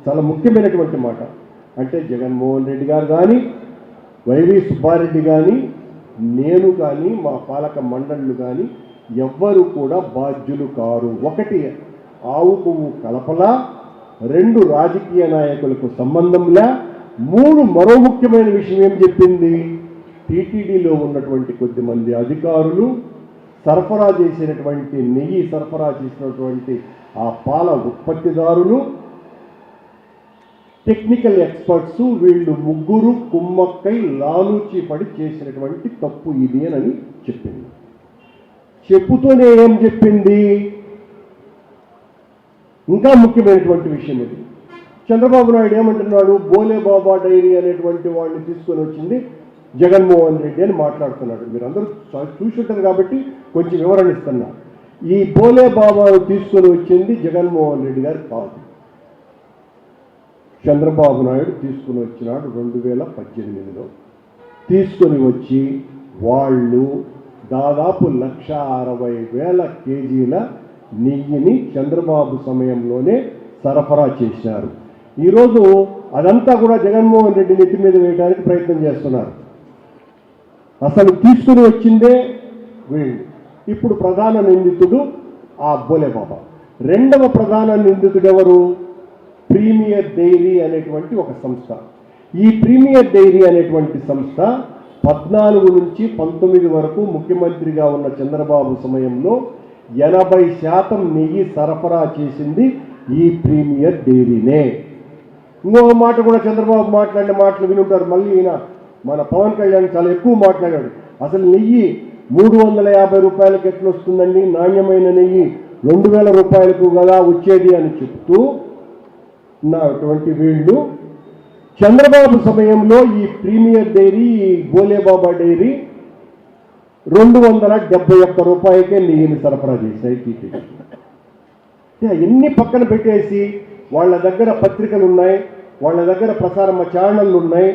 చాలా ముఖ్యమైనటువంటి మాట. అంటే జగన్మోహన్ రెడ్డి గారు కానీ, వైవి సుబ్బారెడ్డి కానీ, నేను కానీ, మా పాలక మండళ్ళు కానీ ఎవ్వరు కూడా బాధ్యులు కారు. ఒకటి, ఆవు పువ్వు కలపలా. రెండు, రాజకీయ నాయకులకు సంబంధంలా. మూడు, మరో ముఖ్యమైన విషయం ఏం చెప్పింది? టీటీడీలో ఉన్నటువంటి కొద్దిమంది అధికారులు సరఫరా చేసినటువంటి నెయ్యి సరఫరా చేసినటువంటి ఆ పాల ఉత్పత్తిదారులు, టెక్నికల్ ఎక్స్పర్ట్స్, వీళ్ళు ముగ్గురు కుమ్మక్కై లాలూచి పడి చేసినటువంటి తప్పు ఇది అని చెప్పింది. చెప్పుతూనే ఏం చెప్పింది? ఇంకా ముఖ్యమైనటువంటి విషయం ఇది. చంద్రబాబు నాయుడు ఏమంటున్నాడు? బోలే బాబా డైరీ అనేటువంటి వాడిని తీసుకొని వచ్చింది జగన్మోహన్ రెడ్డి అని మాట్లాడుతున్నాడు. మీరు అందరూ చూసుంటారు కాబట్టి కొంచెం వివరణ ఇస్తున్నా. ఈ బోలే బాబాను తీసుకొని వచ్చింది జగన్మోహన్ రెడ్డి గారు కాదు, చంద్రబాబు నాయుడు తీసుకుని వచ్చినాడు 2018లో. తీసుకొని వచ్చి వాళ్ళు దాదాపు 1,60,000 కేజీల నెయ్యిని చంద్రబాబు సమయంలోనే సరఫరా చేశారు. ఈరోజు అదంతా కూడా జగన్మోహన్ రెడ్డి నెత్తి మీద వేయడానికి ప్రయత్నం చేస్తున్నారు. అసలు తీసుకుని వచ్చిందే వీళ్ళు. ఇప్పుడు ప్రధాన నిందితుడు ఆ బోలే బాబా. రెండవ ప్రధాన నిందితుడు ఎవరు? ప్రీమియర్ డైరీ అనేటువంటి ఒక సంస్థ. ఈ ప్రీమియర్ డైరీ అనేటువంటి సంస్థ 14 నుంచి 19 వరకు ముఖ్యమంత్రిగా ఉన్న చంద్రబాబు సమయంలో 80% నెయ్యి సరఫరా చేసింది ఈ ప్రీమియర్ డైరీనే. ఇంకొక మాట కూడా చంద్రబాబు మాట్లాడిన మాటలు వినుంటారు. మళ్ళీ ఈయన మన పవన్ కళ్యాణ్ చాలా ఎక్కువ మాట్లాడాడు. అసలు నెయ్యి 350 రూపాయలకి ఎట్లా వస్తుందండి, నాణ్యమైన నెయ్యి 2,000 రూపాయలకు కదా వచ్చేది అని చెప్తూ ఉన్నటువంటి వీళ్ళు చంద్రబాబు సమయంలో ఈ ప్రీమియర్ డైరీ, ఈ బోలేబాబా డైరీ 271 రూపాయలకే నెయ్యిని సరఫరా చేశాయి టీటీడీ. ఎన్ని పక్కన పెట్టేసి వాళ్ళ దగ్గర పత్రికలు ఉన్నాయి, వాళ్ళ దగ్గర ప్రసార ఛానళ్ళు ఉన్నాయి,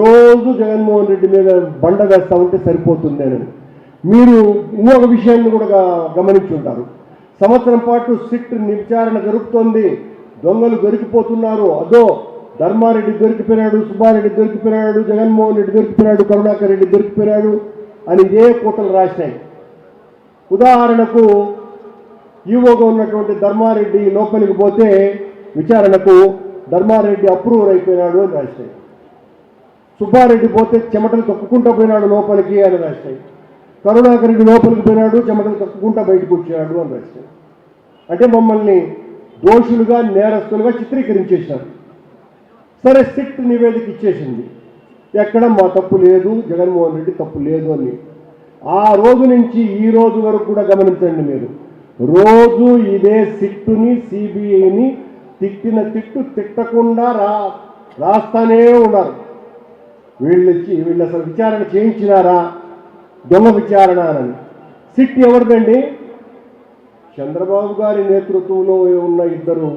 రోజు జగన్మోహన్ రెడ్డి మీద బండ వేస్తూ ఉంటే సరిపోతుంది అని. మీరు ఇంకొక విషయాన్ని కూడా గమనించుంటారు. సంవత్సరం పాటు సిట్ విచారణ జరుగుతోంది, దొంగలు దొరికిపోతున్నారు. అదో ధర్మారెడ్డి దొరికిపోయినాడు, సుబ్బారెడ్డి దొరికిపోయినాడు, జగన్మోహన్ రెడ్డి దొరికిపోయినాడు, కరుణాకర్ రెడ్డి దొరికిపోయినాడు అని ఇదే కోతలు రాసినాయి. ఉదాహరణకు ఈవోగా ఉన్నటువంటి ధర్మారెడ్డి లోపలికి పోతే విచారణకు ధర్మారెడ్డి అప్రూవర్ అయిపోయినాడు అని రాసినాయి. సుబ్బారెడ్డి పోతే చెమటలు తొక్కుకుంటూ పోయినాడు లోపలికి అని రాసినాయి. కరుణాకర్ రెడ్డి లోపలికి పోయినాడు, చెమటలు తొక్కుకుంటూ బయటకు వచ్చాడు అని రాసినాయి. అంటే మమ్మల్ని దోషులుగా, నేరస్తులుగా చిత్రీకరించేశారు. సరే, సిట్ నివేదిక ఇచ్చేసింది, ఎక్కడ మా తప్పు లేదు, జగన్మోహన్ రెడ్డి తప్పు లేదు అని. ఆ రోజు నుంచి ఈ రోజు వరకు కూడా గమనించండి మీరు, రోజు ఇదే సిట్టుని, సిబిఐని తిట్టిన తిట్టు తిట్టకుండా రాస్తానే ఉన్నారు. వీళ్ళు అసలు విచారణ చేయించినారా? దొంగ విచారణ అని. సిట్ ఎవరిదండి? చంద్రబాబు గారి నేతృత్వంలో ఉన్న ఇద్దరు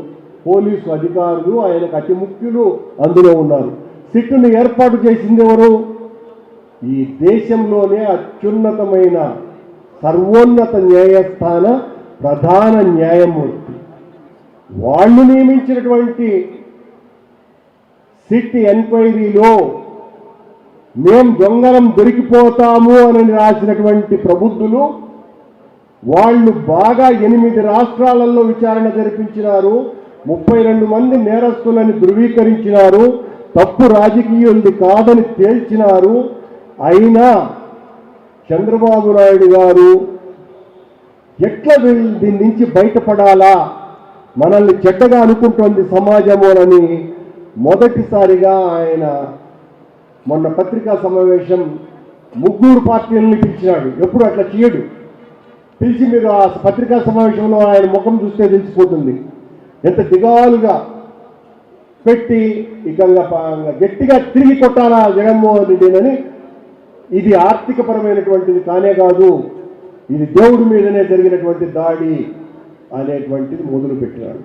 పోలీసు అధికారులు, ఆయనకు అతి ముఖ్యులు అందులో ఉన్నారు. సిట్టును ఏర్పాటు చేసింది ఎవరు? ఈ దేశంలోనే అత్యున్నతమైన సర్వోన్నత న్యాయస్థాన ప్రధాన న్యాయమూర్తి. వాళ్ళు నియమించినటువంటి సిట్ ఎంక్వైరీలో మేం దొంగలం దొరికిపోతాము అని రాసినటువంటి ప్రబుద్ధులు వాళ్ళు బాగా 8 రాష్ట్రాలలో విచారణ జరిపించినారు. 32 మంది నేరస్తులని ధృవీకరించినారు. తప్పు రాజకీయులది కాదని తేల్చినారు. అయినా చంద్రబాబు నాయుడు గారు ఎట్లా దీని నుంచి బయటపడాలా, మనల్ని చెడ్డగా అనుకుంటోంది సమాజమోనని మొదటిసారిగా ఆయన మొన్న పత్రికా సమావేశం 3 పార్టీలని పిలిచినాడు. ఎప్పుడు అట్లా చేయడు. పిలిచి మీరు ఆ పత్రికా సమావేశంలో ఆయన ముఖం చూస్తే తెలిసిపోతుంది. ఎంత దిగాలుగా పెట్టి ఇక గట్టిగా తిరిగి కొట్టాలా జగన్మోహన్ రెడ్డిని. ఇది ఆర్థికపరమైనటువంటిది కానే కాదు, ఇది దేవుడి మీదనే జరిగినటువంటి దాడి అనేటువంటిది మొదలుపెట్టినాడు.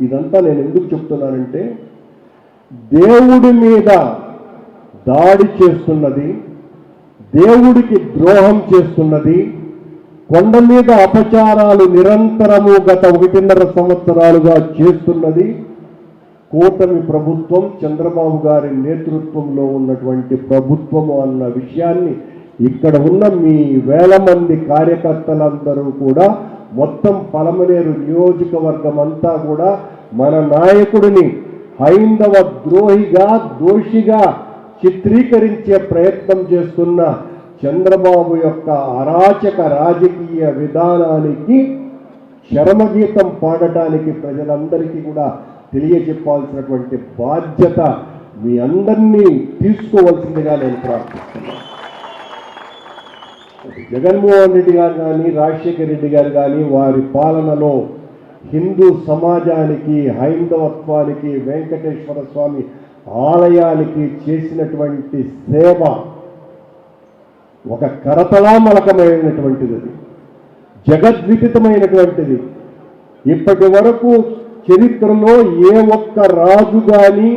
ఇదంతా నేను ఎందుకు చెప్తున్నానంటే, దేవుడి మీద దాడి చేస్తున్నది, దేవుడికి ద్రోహం చేస్తున్నది, కొండ మీద అపచారాలు నిరంతరము గత 1.5 సంవత్సరాలుగా చేస్తున్నది కూటమి ప్రభుత్వం, చంద్రబాబు గారి నేతృత్వంలో ఉన్నటువంటి ప్రభుత్వము అన్న విషయాన్ని ఇక్కడ ఉన్న మీ వేల మంది కార్యకర్తలందరూ కూడా, మొత్తం పలమనేరు నియోజకవర్గం అంతా కూడా మన నాయకుడిని హైందవ ద్రోహిగా, దోషిగా చిత్రీకరించే ప్రయత్నం చేస్తున్న చంద్రబాబు యొక్క అరాచక రాజకీయ విధానానికి చరమగీతం పాడటానికి ప్రజలందరికీ కూడా తెలియజెప్పాల్సినటువంటి బాధ్యత మీ అందరినీ తీసుకోవాల్సిందిగా నేను ప్రార్థిస్తున్నాను. జగన్మోహన్ రెడ్డి గారు కానీ, రాజశేఖర రెడ్డి గారు కానీ వారి పాలనలో హిందూ సమాజానికి, హైందవత్వానికి, వెంకటేశ్వర స్వామి ఆలయానికి చేసినటువంటి సేవ ఒక కరతలామలకమైనటువంటిది, జగద్విదితమైనటువంటిది. ఇప్పటి వరకు చరిత్రలో ఏ ఒక్క రాజు కానీ,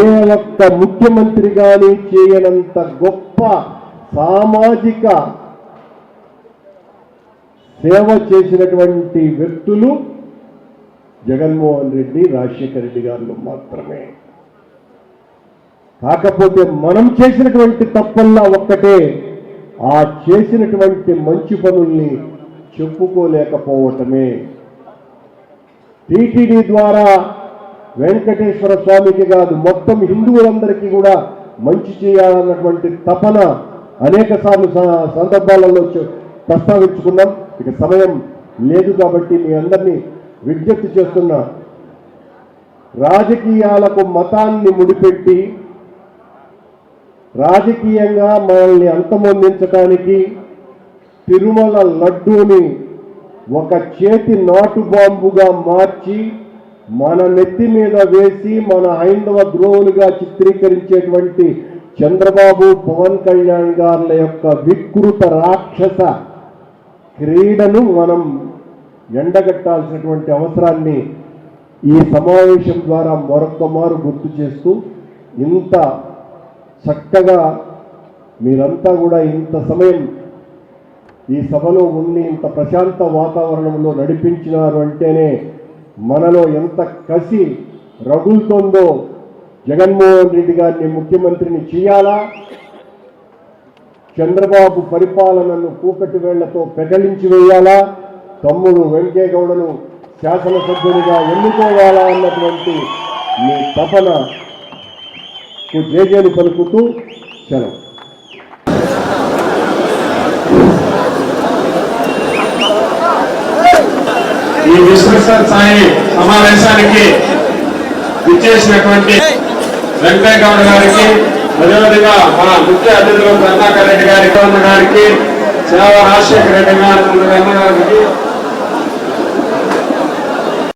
ఏ ఒక్క ముఖ్యమంత్రి కానీ చేయనంత గొప్ప సామాజిక సేవ చేసినటువంటి వ్యక్తులు జగన్మోహన్ రెడ్డి, రాజశేఖర రెడ్డి గారు మాత్రమే. కాకపోతే మనం చేసినటువంటి తప్పల్లా ఒక్కటే, ఆ చేసినటువంటి మంచి పనుల్ని చెప్పుకోలేకపోవటమే. టీటీడీ ద్వారా వెంకటేశ్వర స్వామికి కాదు, మొత్తం హిందువులందరికీ కూడా మంచి చేయాలన్నటువంటి తపన అనేక సార్లు సందర్భాలలో ప్రస్తావించుకున్నాం. ఇక సమయం లేదు కాబట్టి మీ అందరినీ విజ్ఞప్తి చేస్తున్నా, రాజకీయాలకు మతాన్ని ముడిపెట్టి రాజకీయంగా మనల్ని అంతమొందించడానికి తిరుమల లడ్డూని ఒక చేతి నాటు బాంబుగా మార్చి మన నెత్తి మీద వేసి మన హైందవ ద్రోహులుగా చిత్రీకరించేటువంటి చంద్రబాబు, పవన్ కళ్యాణ్ గారుల యొక్క వికృత రాక్షస క్రీడను మనం ఎండగట్టాల్సినటువంటి అవసరాన్ని ఈ సమావేశం ద్వారా మరొకమారు గుర్తు చేస్తూ, ఇంత చక్కగా మీరంతా కూడా ఇంత సమయం ఈ సభలో ఉండి ఇంత ప్రశాంత వాతావరణంలో నడిపించినారు అంటేనే మనలో ఎంత కసి రగులుతోందో. జగన్మోహన్ రెడ్డి గారిని ముఖ్యమంత్రిని చేయాలా, చంద్రబాబు పరిపాలనను కూకటి వేళ్లతో పెకలించి వేయాలా, తమ్ముడు వెంకయ్య గౌడను శాసనసభ్యునిగా ఎన్నుకోవాలా అన్నటువంటి మీ తపనకు జేజేలు పలుకుతూ సెలవు. ఈ విశ్వస స్థాయి సమావేశానికి ఇచ్చేసినటువంటి వెంకయ్య గౌడ గారికి, అదేవిధంగా మన ముఖ్య అతిథులు కరుణాకర్ రెడ్డి గారికి, సేవ రాజశేఖర రెడ్డి గారికి,